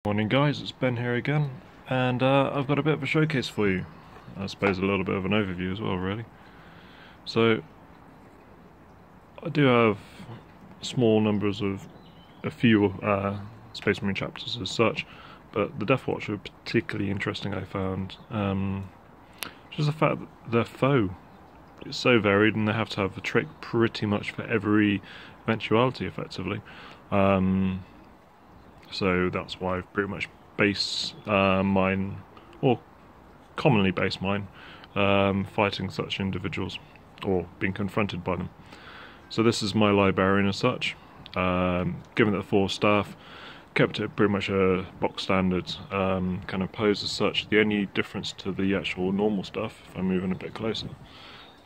Morning guys, it's Ben here again, and I've got a bit of a showcase for you. I suppose a little bit of an overview as well, really. So, I do have small numbers of a few Space Marine chapters as such, but the Deathwatch were particularly interesting, I found. Just the fact that their foe is so varied, and they have to have a trick pretty much for every eventuality, effectively. So that's why I've pretty much based mine, or commonly base mine, fighting such individuals, or being confronted by them. So this is my librarian as such. Given it the 4 staff, kept it pretty much a box standard kind of pose as such. The only difference to the actual normal stuff, if I'm moving a bit closer,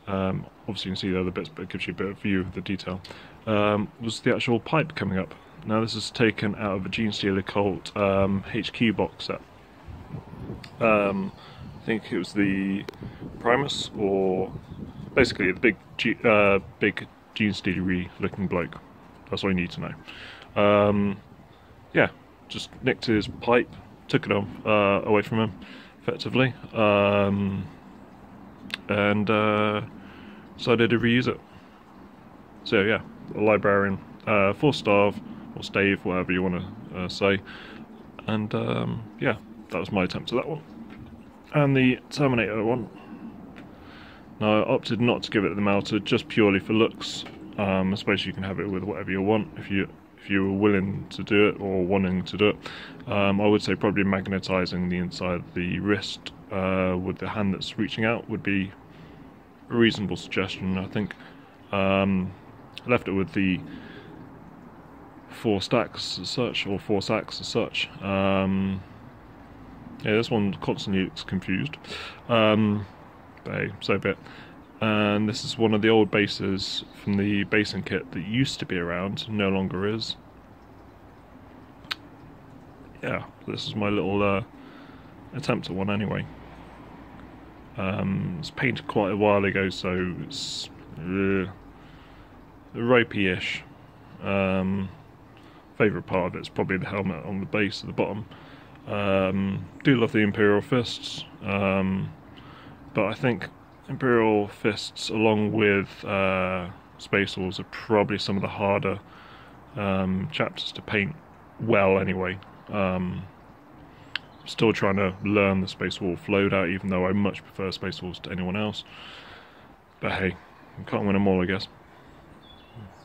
obviously you can see the other bits, but it gives you a bit of view of the detail, was the actual pipe coming up. Now this is taken out of a Gene Stealer Cult HQ box set. I think it was the Primus, or basically the big Gene Stealer-y looking bloke. That's all you need to know. Yeah, just nicked his pipe, took it off away from him, effectively, and decided to reuse it. So yeah, a librarian, 4 staff, or stave, whatever you want to say, and yeah, that was my attempt at that one. And the Terminator one, now I opted not to give it the melted, just purely for looks. I suppose you can have it with whatever you want if you were willing to do it or wanting to do it. I would say probably magnetising the inside of the wrist with the hand that's reaching out would be a reasonable suggestion, I think. Left it with the 4 stacks as such, or 4 sacks as such. Yeah, this one constantly looks confused, but hey, so be it. And this is one of the old bases from the basing kit that used to be around, no longer is. Yeah, this is my little attempt at one anyway. It's painted quite a while ago, so it's ropey-ish. Favourite part of it is probably the helmet on the base at the bottom. Do love the Imperial Fists, but I think Imperial Fists, along with Space Wolves, are probably some of the harder chapters to paint well anyway. Still trying to learn the Space Wolf loadout, even though I much prefer Space Wolves to anyone else. But hey, you can't win them all, I guess.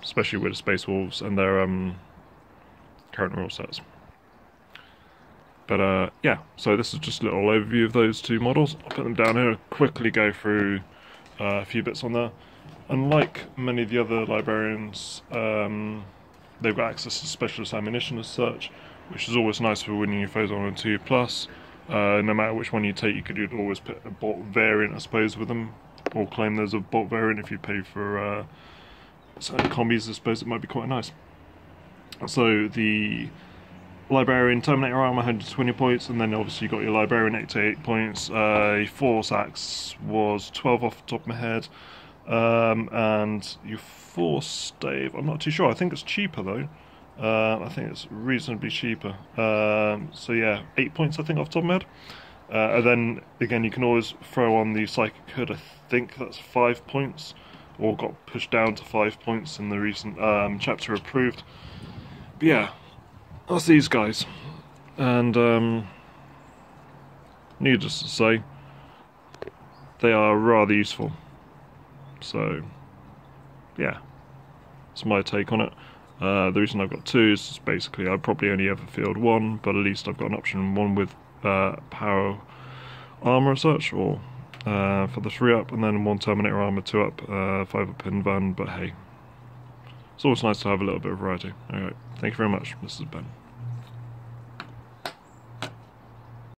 Especially with the Space Wolves and their current rule sets. But yeah, so this is just a little overview of those 2 models. I'll put them down here, quickly go through a few bits on there. Unlike many of the other librarians, they've got access to specialist ammunition as such, which is always nice for winning your foes on a 2+. No matter which one you take, you could always put a bolt variant, I suppose, with them, or claim there's a bolt variant if you pay for certain combis. I suppose it might be quite nice. So the Librarian Terminator armor 120 points, and then obviously you got your Librarian 88 points. 4 sacks was 12 off the top of my head, and your 4 stave, I'm not too sure. I think it's cheaper though. I think it's reasonably cheaper. So yeah, 8 points I think off the top of my head. And then again, you can always throw on the Psychic Hood. I think that's 5 points, or got pushed down to 5 points in the recent chapter approved. But yeah, that's these guys, and needless to say, they are rather useful. So yeah, that's my take on it. The reason I've got 2 is basically I'd probably only ever field 1, but at least I've got an option 1 with power armor as such, or for the 3-up, and then 1 Terminator armor 2-up, 5-up pin van. But hey, it's always nice to have a little bit of variety. Alright, thank you very much. This is Ben.